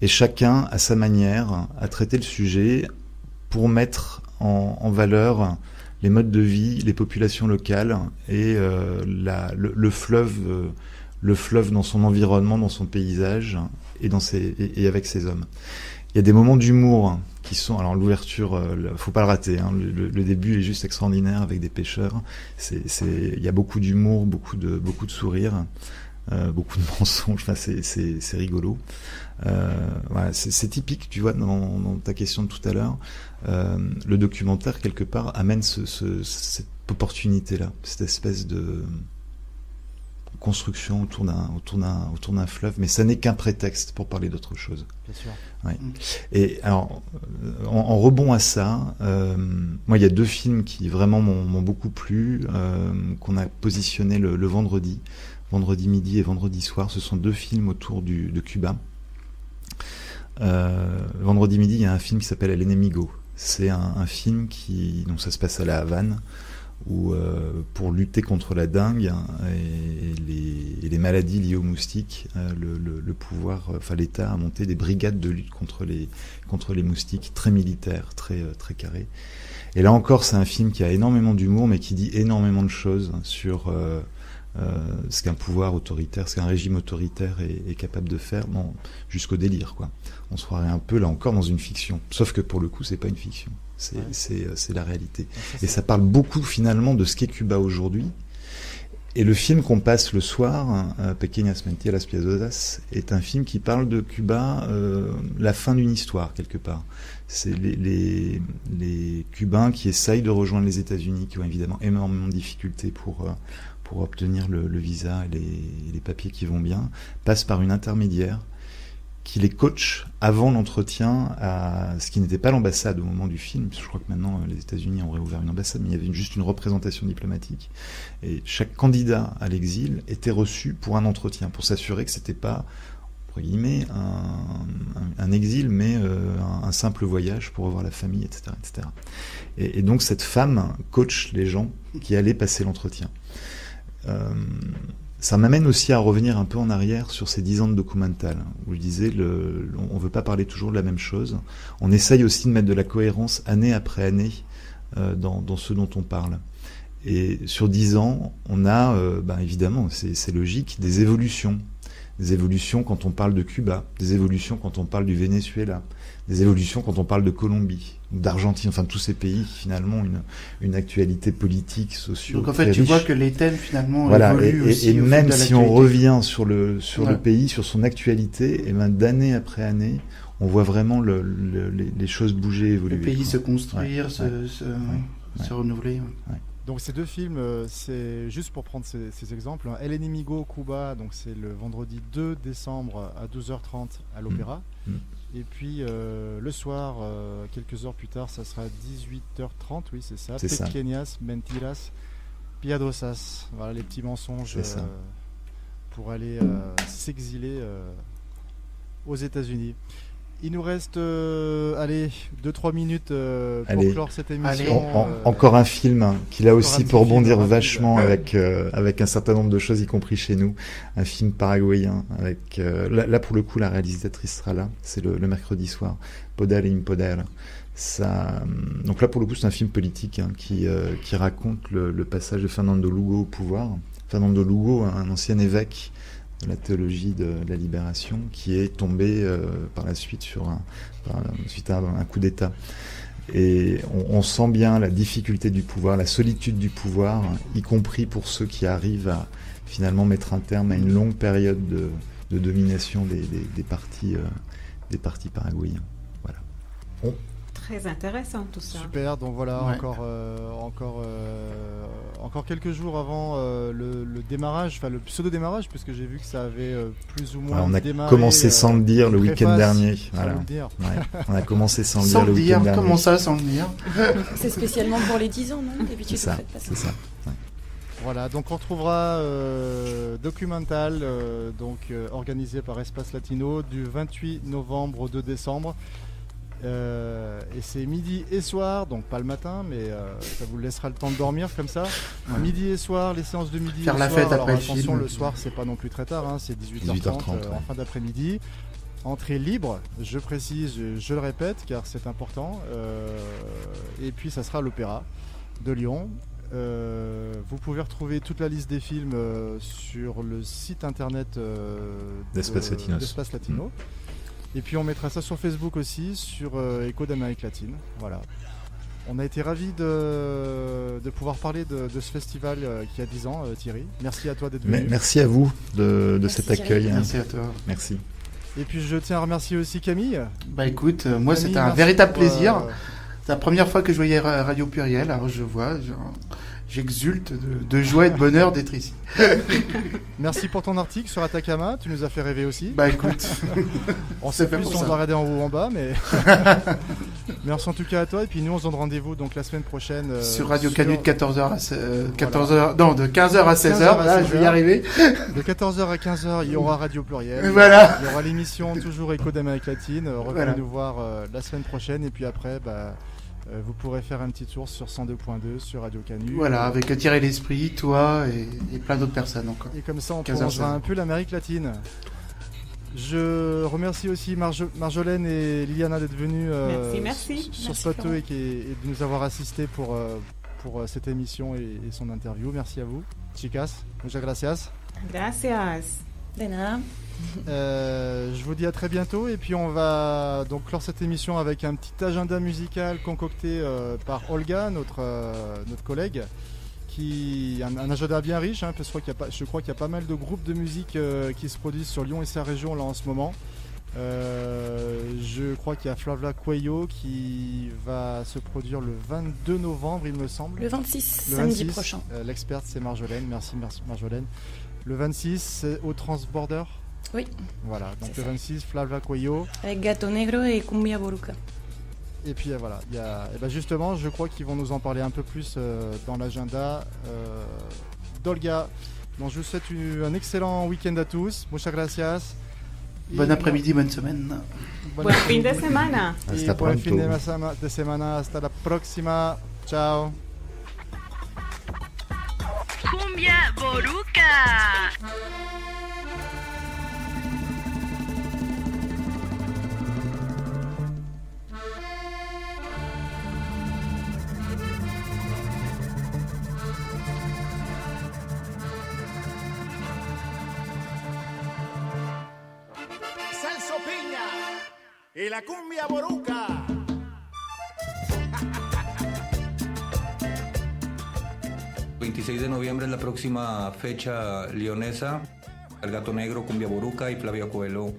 Et chacun, à sa manière, a traité le sujet pour mettre en valeur les modes de vie, les populations locales et le fleuve dans son environnement, dans son paysage et avec ses hommes. Il y a des moments d'humour qui sont... Alors l'ouverture, faut pas le rater. Le début est juste extraordinaire avec des pêcheurs. Il y a beaucoup d'humour, beaucoup de sourires, beaucoup de mensonges. Enfin, c'est rigolo. Voilà, c'est typique, tu vois, dans ta question de tout à l'heure. Le documentaire, quelque part, amène cette opportunité-là, cette espèce de construction autour d'un fleuve, mais ça n'est qu'un prétexte pour parler d'autre chose. Bien sûr. Ouais. Et alors, en rebond à ça, moi, il y a 2 films qui vraiment m'ont beaucoup plu, qu'on a positionnés le vendredi midi et vendredi soir. Ce sont 2 films autour de Cuba. Vendredi midi, il y a un film qui s'appelle El Enemigo. C'est un film donc ça se passe à La Havane, où pour lutter contre la dengue et les maladies liées aux moustiques, le pouvoir, l'État a monté des brigades de lutte contre les moustiques, très militaires, très carrés. Et là encore, c'est un film qui a énormément d'humour, mais qui dit énormément de choses sur ce qu'un pouvoir autoritaire, ce qu'un régime autoritaire est capable de faire, jusqu'au délire, quoi. On se croirait un peu là encore dans une fiction, sauf que pour le coup, c'est pas une fiction. C'est la réalité. Et ça parle beaucoup finalement de ce qu'est Cuba aujourd'hui. Et le film qu'on passe le soir, Pequeñas Mentiras Piadosas, est un film qui parle de Cuba, la fin d'une histoire quelque part. C'est les Cubains qui essayent de rejoindre les États-Unis, qui ont évidemment énormément de difficultés pour obtenir le visa et les papiers qui vont bien, passent par une intermédiaire qui les coach avant l'entretien à ce qui n'était pas l'ambassade au moment du film. Je crois que maintenant les États-Unis ont réouvert une ambassade, mais il y avait juste une représentation diplomatique. Et chaque candidat à l'exil était reçu pour un entretien, pour s'assurer que c'était pas, entre guillemets, un exil, mais un simple voyage pour revoir la famille, etc., etc. Et donc cette femme coach les gens qui allaient passer l'entretien. Ça m'amène aussi à revenir un peu en arrière sur ces 10 ans de documental, où je disais, on ne veut pas parler toujours de la même chose. On essaye aussi de mettre de la cohérence année après année dans ce dont on parle. Et sur 10 ans, on a, évidemment, c'est logique, des évolutions des évolutions quand on parle de Cuba, des évolutions quand on parle du Venezuela, des évolutions quand on parle de Colombie, d'Argentine, enfin tous ces pays qui finalement ont une actualité politique, sociale. Donc en fait, tu vois que les thèmes finalement voilà, évoluent aussi. Et même si on revient sur le Ouais. pays, sur son actualité, et ben d'année après année, on voit vraiment les choses bouger, évoluer. Le pays quoi. se construire, Ouais, se renouveler. Ouais. Donc ces deux films, c'est juste pour prendre ces exemples. El Enemigo Cuba, donc c'est le vendredi 2 décembre à 12h30 à l'Opéra. Et puis le soir, quelques heures plus tard, ça sera 18h30, oui c'est ça. C'est ça. Pequeñas Mentiras Piadosas. Voilà les petits mensonges pour aller s'exiler aux États-Unis. Il nous reste, 2-3 minutes pour Allez. clore cette émission. Encore un film qui là encore aussi un peut rebondir film vachement rapide. avec un certain nombre de choses, y compris chez nous. Un film paraguayen avec là pour le coup la réalisatrice sera là. C'est le mercredi soir. Poder et Impoder. Ça, donc là pour le coup c'est un film politique qui raconte le passage de Fernando Lugo au pouvoir. Fernando Lugo, un ancien évêque de la théologie de la libération, qui est tombé par la suite suite à un coup d'État. Et on sent bien la difficulté du pouvoir, la solitude du pouvoir, y compris pour ceux qui arrivent à finalement mettre un terme à une longue période de domination des partis paraguayens. Voilà. Très intéressant tout ça. Super, donc voilà, Ouais. encore quelques jours avant le démarrage, enfin le pseudo-démarrage, puisque j'ai vu que ça avait plus ou moins Voilà, on a démarré. commencé sans le dire le week-end préface, dernier. sans Voilà. le dire. Ouais, on a commencé sans le Sans dire le le dire, week-end dernier. comment ça, sans le dire? C'est spécialement pour les 10 ans, non? C'est D'habitude, vous ça, faites pas ça. c'est ça. Voilà, donc on retrouvera Documental, organisé par Espace Latino, du 28 novembre au 2 décembre. Et c'est midi et soir, donc pas le matin, mais ça vous laissera le temps de dormir comme ça. Ouais. Midi et soir, les séances de midi Faire et la soir. fête Alors après le attention, film. le soir c'est pas non plus très tard, c'est 18h30, 18h30, en ouais. fin d'après-midi. Entrée libre, je précise, je le répète car c'est important. Et puis ça sera à l'Opéra de Lyon. Vous pouvez retrouver toute la liste des films sur le site internet d'Espace Latinos. d'Espace Latino. Et puis on mettra ça sur Facebook aussi, sur Écho d'Amérique latine. Voilà. On a été ravis de pouvoir parler de ce festival qui a 10 ans, Thierry. Merci à toi d'être venu. Merci à vous de Merci, cet Thierry. accueil. Merci à toi. Merci. Et puis je tiens à remercier aussi Camille. Bah écoute, moi Camille, c'était un merci véritable pour, plaisir. C'est la première fois que je voyais Radio Pluriel, alors j'exulte de joie et de bonheur d'être ici. Merci pour ton article sur Atacama, tu nous as fait rêver aussi. Bah écoute, On c'est sait fait plus pour si on ça. doit regarder en haut ou en bas, mais merci en tout cas à toi. Et puis nous on se donne rendez-vous donc la semaine prochaine sur Radio Canu de 14h à 14h, Voilà. non, de 15h à 16h, 15h à là je vais y 16h. arriver. De 14h à 15h, il y aura Radio Pluriel. Voilà. Il y aura l'émission toujours Écho d'Amérique latine. Revenez Voilà. nous voir la semaine prochaine. Et puis après, vous pourrez faire un petit tour sur 102.2 sur Radio Canu. Voilà, avec Thierry l'Esprit, toi et plein d'autres personnes encore. Et comme ça, on 15h, prolongera 16h. un peu l'Amérique latine. Je remercie aussi Marjolaine et Liliana d'être venues Merci. sur Merci, ce plateau Florent. et de nous avoir assistés pour cette émission et son interview. Merci à vous. Chicas, muchas gracias. Gracias. De nada. Je vous dis à très bientôt et puis on va donc clore cette émission avec un petit agenda musical concocté par Olga, notre collègue, un agenda bien riche, parce que je crois qu'il y a pas mal de groupes de musique qui se produisent sur Lyon et sa région là en ce moment. Je crois qu'il y a Flavia Cuello qui va se produire le 22 novembre il me semble. Le 26, Le samedi 26, prochain. L'experte c'est Marjolaine, merci Marjolaine. Le 26 c'est au Transborder. Oui. Voilà, donc C'est le ça. 26 Flavia Cuello. Avec Gato Negro et Cumbia Boruca. Et puis voilà, justement, je crois qu'ils vont nous en parler un peu plus dans l'agenda d'Olga. Donc je vous souhaite un excellent week-end à tous. Muchas gracias. Bon après-midi, bonne semaine. Buen fin de semana. Hasta Buen fin pronto. de semana. Hasta la próxima. Ciao. Cumbia Boruca. y la cumbia boruca. 26 de noviembre es la próxima fecha leonesa. El Gato Negro, Cumbia Boruca y Flavia Coelho.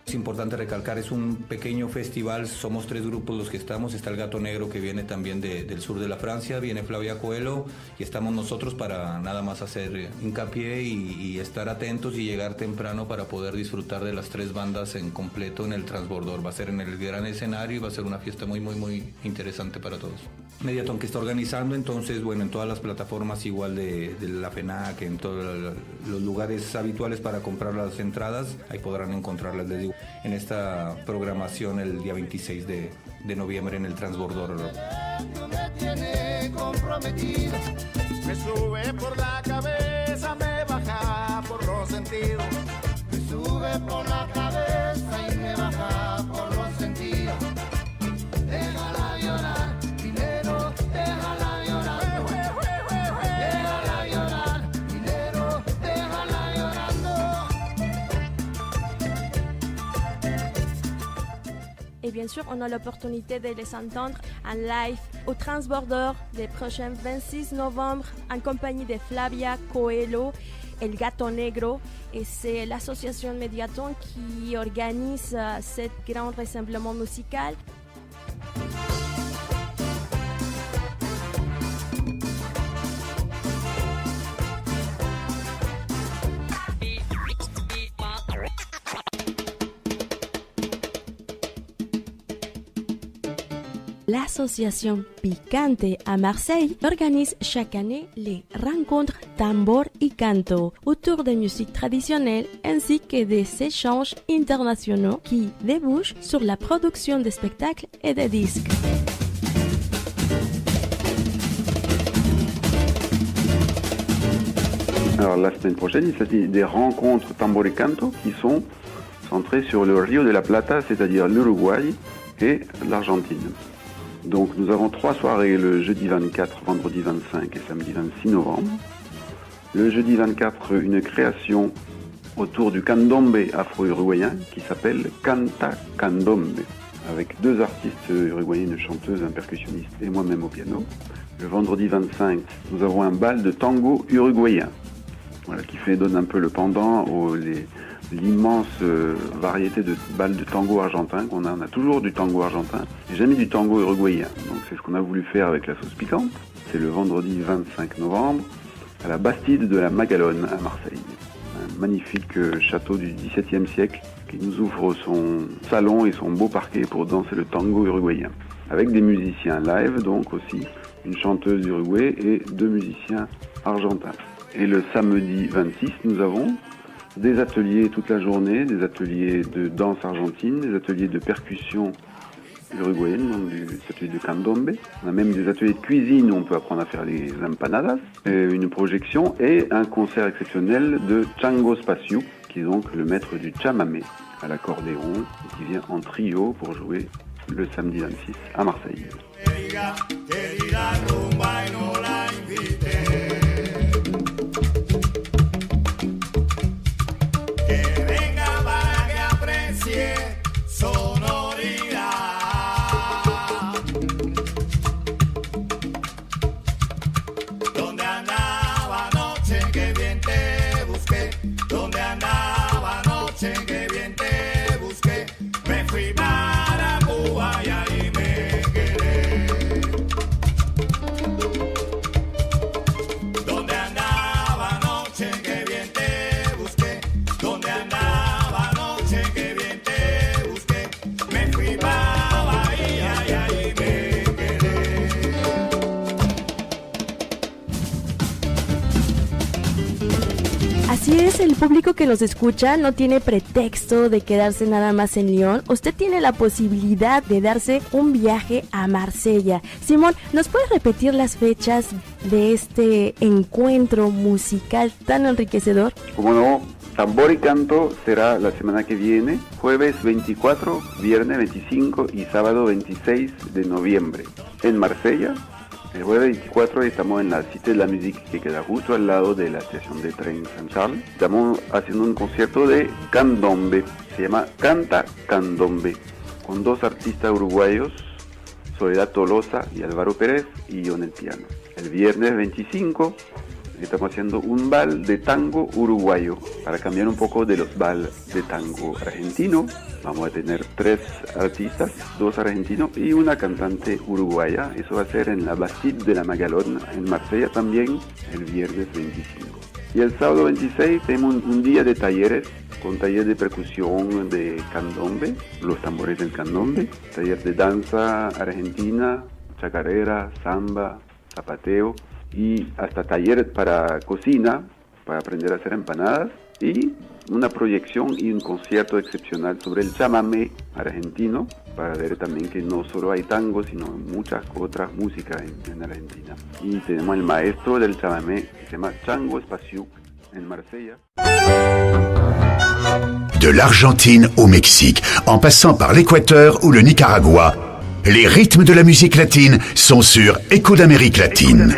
Es importante recalcar, es un pequeño festival, somos 3 grupos los que estamos, está el Gato Negro que viene también del sur de la Francia, viene Flavia Coelho y estamos nosotros para nada más hacer hincapié y estar atentos y llegar temprano para poder disfrutar de las 3 bandas en completo en el Transbordador. Va a ser en el gran escenario y va a ser una fiesta muy interesante para todos. Mediaton que está organizando, entonces bueno, en todas las plataformas igual de la FENAC, en todos los lugares habituales para comprar las entradas, ahí podrán encontrarlas, les digo, en esta programación el día 26 de noviembre en el Transbordador. Me tiene comprometido, me sube por la cabeza, me baja por los sentidos, me sube por la cabeza y me baja por los sentidos. Déjala llorar, dinero, déjala llorar. Déjala llorar, dinero, déjala llorando. Et bien sûr, on a l'opportunité de les entendre en live au Transbordador le prochain 26 novembre en compagnie de Flavia Coelho, El Gato Negro. Et c'est l'association Mediaton qui organise ce grand rassemblement musical. L'association Picante à Marseille organise chaque année les rencontres tambor y canto autour des musiques traditionnelles ainsi que des échanges internationaux qui débouchent sur la production de spectacles et de disques. Alors la semaine prochaine, il s'agit des rencontres tambor y canto qui sont centrées sur le Rio de la Plata, c'est-à-dire l'Uruguay et l'Argentine. Donc nous avons 3 soirées, le jeudi 24, vendredi 25 et samedi 26 novembre. Le jeudi 24, une création autour du candombe afro-uruguayen qui s'appelle Canta Candombe, avec 2 artistes uruguayens, une chanteuse, un percussionniste et moi-même au piano. Le vendredi 25, nous avons un bal de tango uruguayen, voilà, qui donne un peu le pendant l'immense variété de balles de tango argentin qu'on a. On a toujours du tango argentin, jamais du tango uruguayen. Donc c'est ce qu'on a voulu faire avec la sauce piquante. C'est le vendredi 25 novembre à la Bastide de la Magalone à Marseille. Un magnifique château du XVIIe siècle qui nous ouvre son salon et son beau parquet pour danser le tango uruguayen. Avec des musiciens live, donc aussi une chanteuse d'Uruguay et 2 musiciens argentins. Et le samedi 26, nous avons des ateliers toute la journée, des ateliers de danse argentine, des ateliers de percussion uruguayenne, donc des ateliers de candombe. On a même des ateliers de cuisine où on peut apprendre à faire les empanadas, une projection et un concert exceptionnel de Chango Spaciu, qui est donc le maître du chamamé à l'accordéon et qui vient en trio pour jouer le samedi 26 à Marseille. Así es, el público que nos escucha no tiene pretexto de quedarse nada más en Lyon. Usted tiene la posibilidad de darse un viaje a Marsella. Simón, ¿nos puedes repetir las fechas de este encuentro musical tan enriquecedor? Como no, tambor y canto será la semana que viene, jueves 24, viernes 25 y sábado 26 de noviembre en Marsella. El jueves 24 estamos en la Cité de la Musique que queda justo al lado de la estación de tren San Charles. Estamos haciendo un concierto de candombe, se llama Canta Candombe, con dos artistas uruguayos, Soledad Tolosa y Álvaro Pérez, y yo en el piano. El viernes 25 estamos haciendo un bal de tango uruguayo, para cambiar un poco de los bal de tango argentino. Vamos a tener 3 artistas, 2 argentinos y una cantante uruguaya. Eso va a ser en la Bastide de la Magalón, en Marsella también, el viernes 25. Y el sábado 26 tenemos un día de talleres, con taller de percusión de candombe, los tambores del candombe, taller de danza argentina, chacarera, samba, zapateo, y hasta talleres para cocina, para aprender a hacer empanadas, y una proyección y un concierto excepcional sobre el chamamé argentino, para ver también que no solo hay tango, sino muchas otras músicas en Argentina. Y tenemos el maestro del chamamé, que se llama Chango Spasiuk, en Marsella. De l'Argentine au Mexique, en passant par l'Équateur ou le Nicaragua, les rythmes de la musique latine sont sur Écho d'Amérique latine.